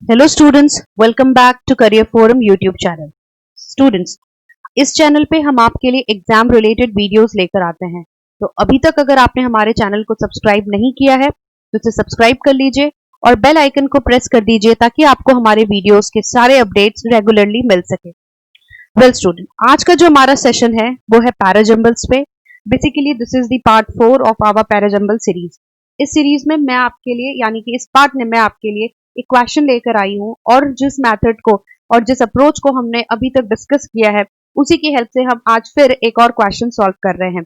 Hello students, welcome back to career forum YouTube channel. Students, इस channel पे हम आपके लिए एग्जाम रिलेटेड वीडियोस लेकर आते हैं। तो अभी तक अगर आपने हमारे चैनल को सब्सक्राइब नहीं किया है तो इसे सब्सक्राइब कर लीजिए और बेल आइकन को प्रेस कर दीजिए ताकि आपको हमारे वीडियोस के सारे अपडेट्स रेगुलरली मिल सके। वेल स्टूडेंट, आज का जो हमारा सेशन है वो है पैराजंबल्स पे। Basically this is the part 4 of our parajumble series. इस सीरीज में मैं आपके लिए यानी कि इस पार्ट में मैं आपके लिए एक क्वेश्चन लेकर आई हूँ और जिस मेथड को और जिस अप्रोच को हमने अभी तक डिस्कस किया है उसी की हेल्प से हम आज फिर एक और क्वेश्चन सॉल्व कर रहे हैं।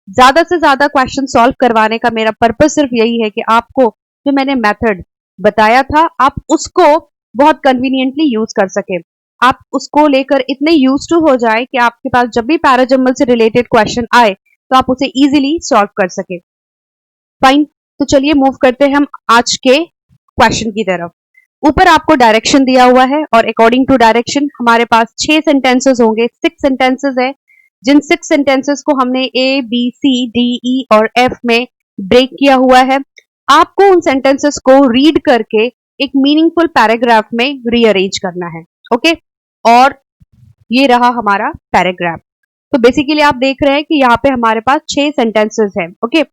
ज्यादा से ज्यादा क्वेश्चन सॉल्व करवाने का मेरा पर्पस सिर्फ यही है कि आपको जो मैंने मेथड बताया था आप उसको बहुत कन्वीनियंटली यूज कर सके, आप उसको लेकर इतने यूज टू हो जाए कि आपके पास जब भी पैराजंबल से रिलेटेड क्वेश्चन आए तो आप उसे इजीली सॉल्व कर सके। फाइन, तो चलिए मूव करते हैं हम आज के क्वेश्चन की तरफ। ऊपर आपको डायरेक्शन दिया हुआ है और अकॉर्डिंग टू डायरेक्शन हमारे पास 6 सेंटेंसेस होंगे, 6 सेंटेंसेस है जिन 6 सेंटेंसेस को हमने A B C D E और एफ में ब्रेक किया हुआ है। आपको उन सेंटेंसेस को रीड करके एक मीनिंगफुल पैराग्राफ में रीअरेंज करना है। ओके, और ये रहा हमारा पैराग्राफ। तो बेसिकली आप देख रहे हैं कि यहाँ पे हमारे पास 6 सेंटेंसेस हैं। Okay,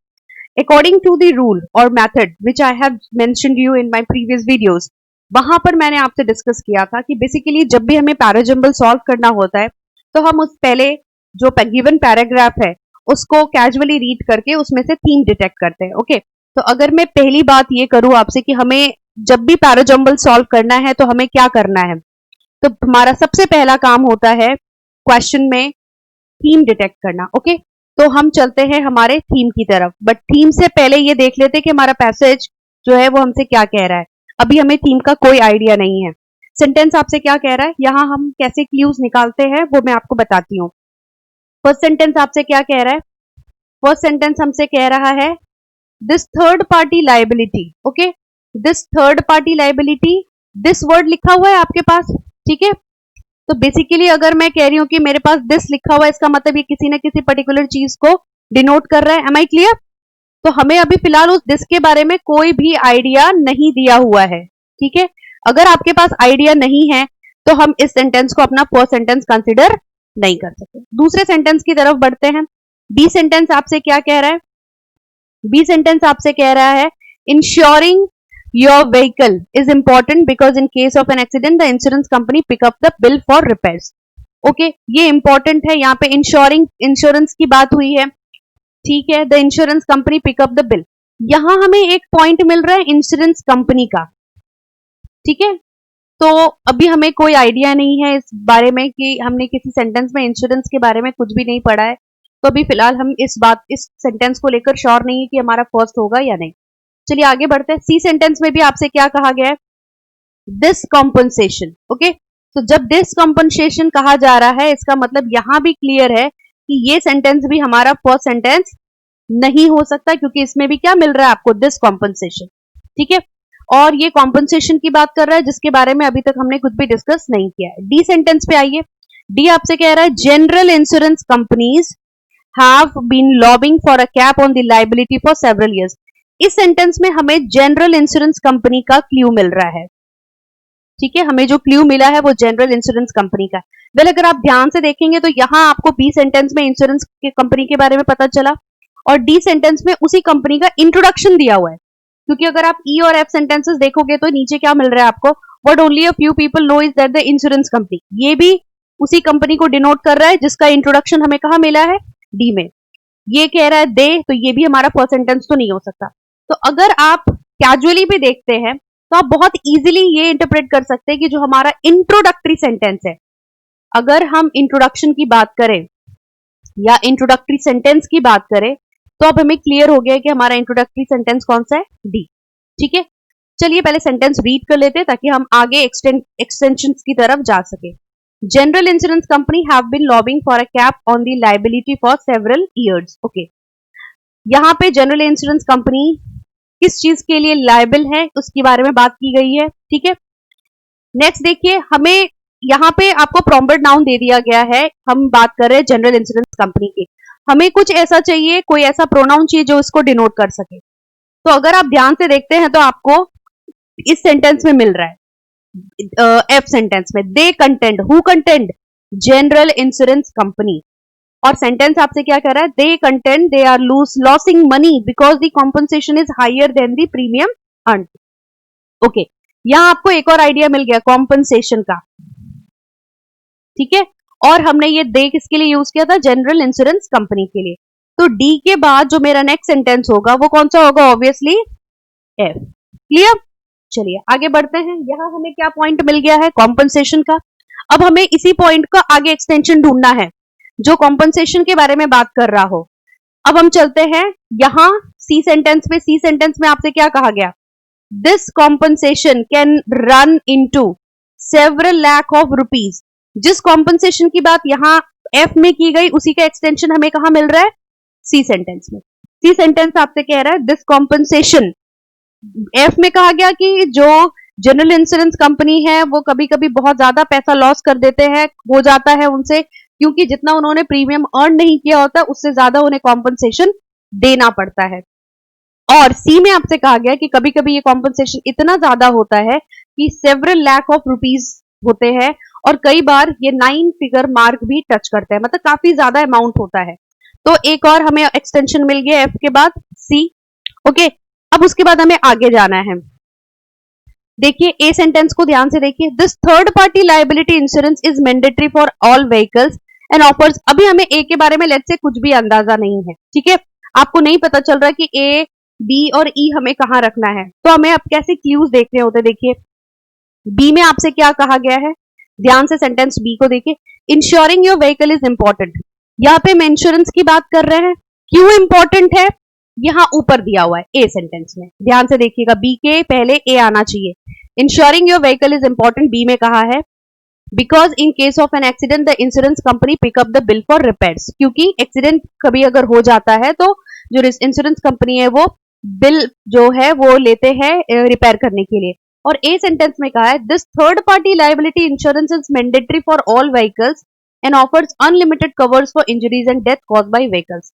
according to the rule or method which I have mentioned you in my previous videos, वहां पर मैंने आपसे डिस्कस किया था कि बेसिकली जब भी हमें पैराजंबल सॉल्व करना होता है तो हम उस पहले जो गिवन पैराग्राफ है उसको कैजुअली रीड करके उसमें से थीम डिटेक्ट करते हैं। ओके, तो अगर मैं पहली बात ये करूं आपसे कि हमें जब भी पैराजंबल सॉल्व करना है तो हमें क्या करना है, तो हमारा सबसे पहला काम होता है क्वेश्चन में थीम डिटेक्ट करना। ओके, तो हम चलते हैं हमारे थीम की तरफ, बट थीम से पहले ये देख लेते हैं कि हमारा पैसेज जो है वो हमसे क्या कह रहा है। अभी हमें थीम का कोई आइडिया नहीं है। सेंटेंस आपसे क्या कह रहा है, यहां हम कैसे क्लूज निकालते हैं वो मैं आपको बताती हूँ। फर्स्ट सेंटेंस आपसे क्या कह रहा है, फर्स्ट सेंटेंस हमसे कह रहा है this third party liability. Okay, this third party liability, this word लिखा हुआ है आपके पास, ठीक है। तो बेसिकली अगर मैं कह रही हूं कि मेरे पास दिस लिखा हुआ है इसका मतलब ये किसी ना किसी पर्टिकुलर चीज को डिनोट कर रहा है। Am I clear? तो हमें अभी फिलहाल उस दिस के बारे में कोई भी आइडिया नहीं दिया हुआ है, ठीक है। अगर आपके पास आइडिया नहीं है तो हम इस सेंटेंस को अपना फर्स्ट सेंटेंस कंसिडर नहीं कर सकते। दूसरे सेंटेंस की तरफ बढ़ते हैं। बी सेंटेंस आपसे क्या कह रहा है, बी सेंटेंस आपसे कह रहा है ensuring your vehicle is important because in case of an accident the insurance company pick up the bill for repairs. Okay, ये इंपॉर्टेंट है, यहाँ पे इंश्योरिंग इंश्योरेंस की बात हुई है, ठीक है। The insurance company pick up the bill, यहां हमें एक पॉइंट मिल रहा है इंश्योरेंस कंपनी का, ठीक है। तो अभी हमें कोई आइडिया नहीं है इस बारे में कि हमने किसी सेंटेंस में इंश्योरेंस के बारे में कुछ भी नहीं पढ़ा है, तो अभी फिलहाल हम इस सेंटेंस को लेकर श्योर नहीं है कि हमारा फर्स्ट होगा या नहीं। चलिए आगे बढ़ते हैं। सी सेंटेंस में भी आपसे क्या कहा गया है, दिस कॉम्पनसेशन। ओके, तो जब दिस कॉम्पनसेशन कहा जा रहा है इसका मतलब यहां भी क्लियर है कि ये सेंटेंस भी हमारा फर्स्ट सेंटेंस नहीं हो सकता क्योंकि इसमें भी क्या मिल रहा है आपको, दिस कॉम्पनसेशन, ठीक है। और ये कॉम्पनसेशन की बात कर रहा है जिसके बारे में अभी तक हमने कुछ भी डिस्कस नहीं किया है। डी सेंटेंस पे आइए। डी आपसे कह रहा है general insurance companies have been lobbying for a cap on the liability for several years. इस सेंटेंस में हमें जनरल इंश्योरेंस कंपनी का क्लू मिल रहा है, ठीक है। हमें जो क्लू मिला है वो जनरल इंश्योरेंस कंपनी का। वेल अगर आप ध्यान से देखेंगे तो यहां आपको बी सेंटेंस में इंश्योरेंस के कंपनी के बारे में पता चला और डी सेंटेंस में उसी कंपनी का इंट्रोडक्शन दिया हुआ है, क्योंकि अगर आप ई और एफ सेंटेंसेस देखोगे तो नीचे क्या मिल रहा है आपको, what only a few people know is that the insurance company, ये भी उसी कंपनी को डिनोट कर रहा है जिसका इंट्रोडक्शन हमें कहां मिला है, डी में। ये कह रहा है दे, तो ये भी हमारा फर्स्ट सेंटेंस तो नहीं हो सकता। तो अगर आप कैजुअली भी देखते हैं तो आप बहुत इजीली ये इंटरप्रेट कर सकते हैं कि जो हमारा इंट्रोडक्टरी सेंटेंस है, अगर हम इंट्रोडक्शन की बात करें या इंट्रोडक्टरी सेंटेंस की बात करें तो अब हमें क्लियर हो गया कि हमारा इंट्रोडक्टरी सेंटेंस कौन सा है, डी, ठीक है। चलिए पहले सेंटेंस रीड कर लेते हैं ताकि हम आगे एक्सटेंशंस की तरफ जा सके। General insurance company have been lobbying for a cap on the liability for several years. Okay, यहाँ पे जनरल इंश्योरेंस कंपनी किस चीज के लिए लायबल है उसके बारे में बात की गई है, ठीक है। नेक्स्ट देखिए, हमें यहाँ पे आपको प्रॉम्प्टेड नाउन दे दिया गया है, हम बात कर रहे हैं जनरल इंश्योरेंस कंपनी की। हमें कुछ ऐसा चाहिए, कोई ऐसा प्रोनाउन चाहिए जो इसको डिनोट कर सके। तो अगर आप ध्यान से देखते हैं तो आपको इस सेंटेंस में मिल रहा है एफ सेंटेंस में they contend, who contend, general insurance company. और सेंटेंस आपसे क्या कह रहा है, they contend they are losing money because the compensation is higher than the premium earn. Okay, यहां आपको एक और आइडिया मिल गया कॉम्पनसेशन का, ठीक है। और हमने ये दे किसके लिए यूज किया था, जनरल इंश्योरेंस कंपनी के लिए। तो डी के बाद जो मेरा नेक्स्ट सेंटेंस होगा वो कौन सा होगा, ऑब्वियसली एफ। क्लियर, चलिए आगे बढ़ते हैं। यहां हमें क्या पॉइंट मिल गया है, कॉम्पनसेशन का। अब हमें इसी पॉइंट का आगे एक्सटेंशन ढूंढना है जो कॉम्पनसेशन के बारे में बात कर रहा हो। अब हम चलते हैं यहां सी सेंटेंस में। सी सेंटेंस में आपसे क्या कहा गया, this compensation can run into several lakh of rupees. जिस कॉम्पनसेशन की बात यहां एफ में की गई उसी का एक्सटेंशन हमें कहां मिल रहा है, सी सेंटेंस में। सी सेंटेंस आपसे कह रहा है दिस कॉम्पनसेशन, एफ में कहा गया कि जो जनरल इंश्योरेंस कंपनी है वो कभी कभी बहुत ज्यादा पैसा लॉस कर देते हैं, हो जाता है उनसे, क्योंकि जितना उन्होंने प्रीमियम अर्न नहीं किया होता उससे ज्यादा उन्हें कॉम्पनसेशन देना पड़ता है। और सी में आपसे कहा गया कि कभी कभी ये कॉम्पनसेशन इतना ज्यादा होता है कि सेवरल लाख ऑफ रुपीज होते हैं, और कई बार ये 9 फिगर मार्क भी टच करते हैं, मतलब काफी ज्यादा अमाउंट होता है। तो एक और हमें एक्सटेंशन मिल गया एफ के बाद सी। ओके, अब उसके बाद हमें आगे जाना है। देखिए ए सेंटेंस को ध्यान से देखिए, this third party liability insurance is mandatory for all vehicles and offers. अभी हमें ए के बारे में लेट्स से कुछ भी अंदाजा नहीं है, ठीक है, आपको नहीं पता चल रहा कि ए बी और ई हमें कहां रखना है, तो हमें अब कैसे क्लूज देखने होते। देखिए बी में आपसे क्या कहा गया है, ध्यान से सेंटेंस बी को देखिए, ensuring your vehicle is important. यहाँ पे हम इंश्योरेंस की बात कर रहे हैं, क्यों इंपॉर्टेंट है, यहां ऊपर दिया हुआ है ए सेंटेंस में, ध्यान से देखिएगा, बी के पहले ए आना चाहिए। Insuring your vehicle is important B में कहा है because in case of an accident the insurance company pick up the bill for repairs. क्योंकि एक्सीडेंट कभी अगर हो जाता है तो जो इंश्योरेंस कंपनी है वो बिल जो है वो लेते हैं रिपेयर करने के लिए। और ए सेंटेंस में कहा है this third party liability insurance is mandatory for all vehicles and offers unlimited covers for injuries and death caused by vehicles.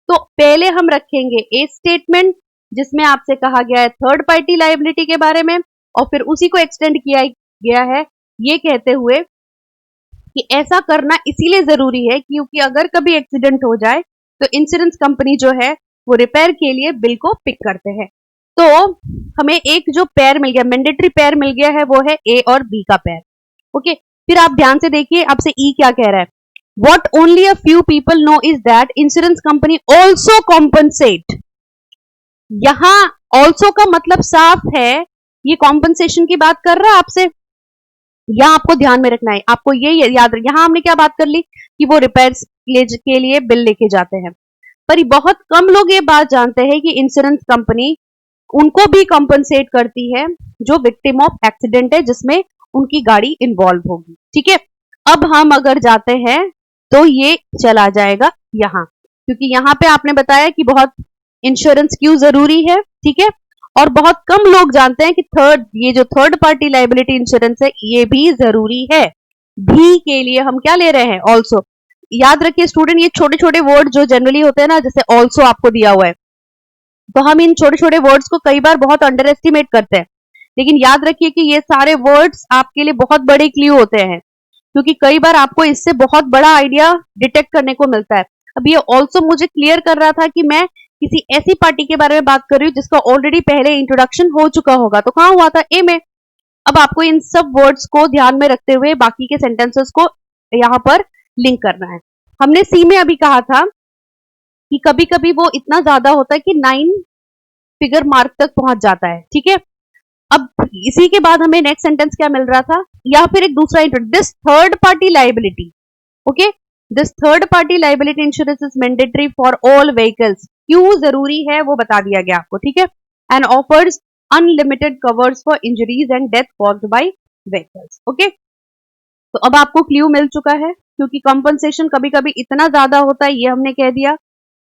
तो पहले हम रखेंगे ए स्टेटमेंट जिसमें आपसे कहा गया है थर्ड पार्टी लायबिलिटी के बारे में, और फिर उसी को एक्सटेंड किया गया है ये कहते हुए कि ऐसा करना इसीलिए जरूरी है क्योंकि अगर कभी एक्सीडेंट हो जाए तो इंश्योरेंस कंपनी जो है वो रिपेयर के लिए बिल को पिक करते हैं। तो हमें एक जो पेयर मिल गया, मैंडेटरी पेयर मिल गया है, वो है ए और बी का पेयर। ओके, फिर आप ध्यान से देखिए आपसे ई क्या कह रहा है, what only a few people know is that insurance company also compensate। यहां also का मतलब साफ है ये कॉम्पनसेशन की बात कर रहा है आपसे, यहां आपको ध्यान में रखना है, आपको ये याद रखना। यहां हमने क्या बात कर ली कि वो रिपेयर्स के लिए बिल लेके जाते हैं, पर बहुत कम लोग ये बात जानते हैं कि इंश्योरेंस कंपनी उनको भी कॉम्पनसेट करती है जो विक्टिम ऑफ एक्सीडेंट है जिसमें उनकी गाड़ी इन्वॉल्व होगी। ठीक है, अब हम अगर जाते हैं तो ये चला जाएगा यहां, क्योंकि यहां पे आपने बताया कि बहुत इंश्योरेंस क्यों जरूरी है, ठीक है, और बहुत कम लोग जानते हैं कि ये जो थर्ड पार्टी लायबिलिटी इंश्योरेंस है ये भी जरूरी है। भी के लिए हम क्या ले रहे हैं, ऑल्सो। याद रखिए स्टूडेंट, ये छोटे छोटे वर्ड जो जनरली होते हैं ना, जैसे ऑल्सो आपको दिया हुआ है, तो हम इन छोटे छोटे वर्ड्स को कई बार बहुत अंडर एस्टिमेट करते हैं, लेकिन याद रखिए कि ये सारे वर्ड्स आपके लिए बहुत बड़े क्लू होते हैं, क्योंकि कई बार आपको इससे बहुत बड़ा आइडिया डिटेक्ट करने को मिलता है। अब ये ऑल्सो मुझे क्लियर कर रहा था कि मैं किसी ऐसी पार्टी के बारे में बात कर रही हूँ जिसका ऑलरेडी पहले इंट्रोडक्शन हो चुका होगा, तो कहां हुआ था, ए में। अब आपको इन सब वर्ड्स को ध्यान में रखते हुए बाकी के सेंटेंसेस को यहां पर लिंक करना है। हमने सी में अभी कहा था कि कभी कभी वो इतना ज्यादा होता है कि 9 फिगर मार्क तक पहुंच जाता है, ठीक है। अब इसी के बाद हमें नेक्स्ट सेंटेंस क्या मिल रहा था, या फिर एक दूसरा this third party liability, okay, this third party liability insurance is mandatory for all vehicles. क्यों जरूरी है वो बता दिया गया आपको, ठीक है, and offers unlimited covers for injuries and death caused by vehicles. Okay, तो अब आपको क्लू मिल चुका है, क्योंकि कॉम्पनसेशन कभी कभी इतना ज्यादा होता है ये हमने कह दिया।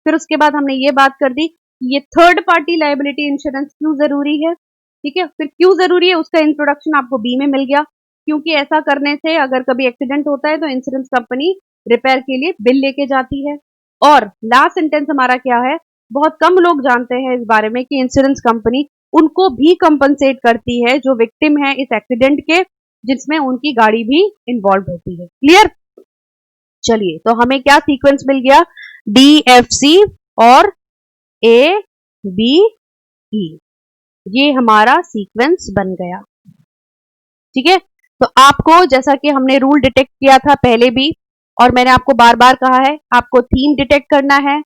फिर उसके बाद हमने ये बात कर दी ये थर्ड पार्टी लायबिलिटी इंश्योरेंस क्यों जरूरी है, ठीक है, फिर क्यों जरूरी है उसका इंट्रोडक्शन आपको बी में मिल गया, क्योंकि ऐसा करने से अगर कभी एक्सीडेंट होता है तो इंश्योरेंस कंपनी रिपेयर के लिए बिल लेके जाती है। और लास्ट सेंटेंस हमारा क्या है, बहुत कम लोग जानते हैं इस बारे में कि इंश्योरेंस कंपनी उनको भी कंपनसेट करती है जो विक्टिम है इस एक्सीडेंट के, जिसमें उनकी गाड़ी भी इन्वॉल्व होती है। क्लियर? चलिए, तो हमें क्या सीक्वेंस मिल गया? DFC और ABE, ये हमारा सीक्वेंस बन गया। ठीक है, तो आपको जैसा कि हमने रूल डिटेक्ट किया था पहले भी, और मैंने आपको बार बार कहा है, आपको थीम डिटेक्ट करना है,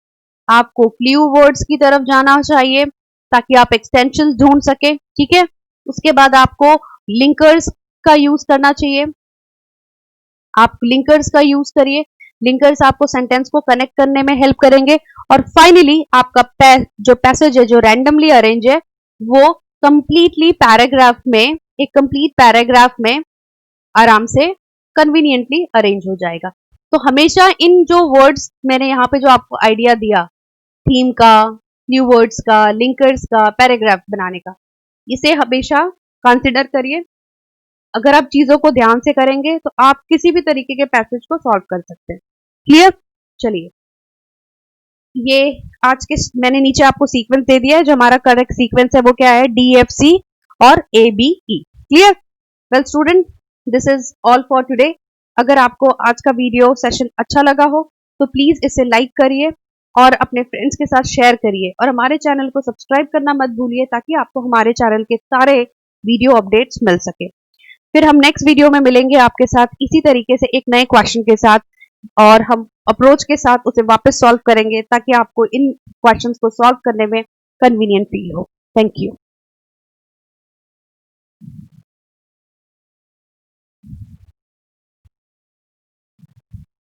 आपको क्लू वर्ड्स की तरफ जाना चाहिए ताकि आप एक्सटेंशंस ढूंढ सके। ठीक है, उसके बाद आपको लिंकर्स का यूज करना चाहिए, आप लिंकर्स का यूज करिए। लिंकर्स आपको सेंटेंस को कनेक्ट करने में हेल्प करेंगे। और फाइनली आपका जो पैसेज है, जो रैंडमली अरेंज है, वो कंप्लीटली पैराग्राफ में, एक कंप्लीट पैराग्राफ में आराम से कन्वीनियंटली अरेंज हो जाएगा। तो हमेशा इन जो वर्ड्स मैंने यहाँ पे जो आपको आइडिया दिया, थीम का, न्यू वर्ड्स का, लिंकर्स का, पैराग्राफ बनाने का, इसे हमेशा कंसिडर करिए। अगर आप चीजों को ध्यान से करेंगे तो आप किसी भी तरीके के पैसेज को सॉल्व कर सकते हैं। क्लियर? चलिए, ये आज के मैंने नीचे आपको सीक्वेंस दे दिया है। जो हमारा करेक्ट सीक्वेंस है वो क्या है? DFC और ABE। Clear? Well student, this is all for today. अगर आपको आज का वीडियो सेशन अच्छा लगा हो तो प्लीज इसे लाइक करिए और अपने फ्रेंड्स के साथ शेयर करिए, और हमारे चैनल को सब्सक्राइब करना मत भूलिए ताकि आपको हमारे चैनल के सारे वीडियो अपडेट्स मिल सके। फिर हम नेक्स्ट वीडियो में मिलेंगे आपके साथ इसी तरीके से एक नए क्वेश्चन के साथ, और हम अप्रोच के साथ उसे वापस सॉल्व करेंगे ताकि आपको इन क्वेश्चंस को सॉल्व करने में कन्वीनियंट फील हो। Thank you.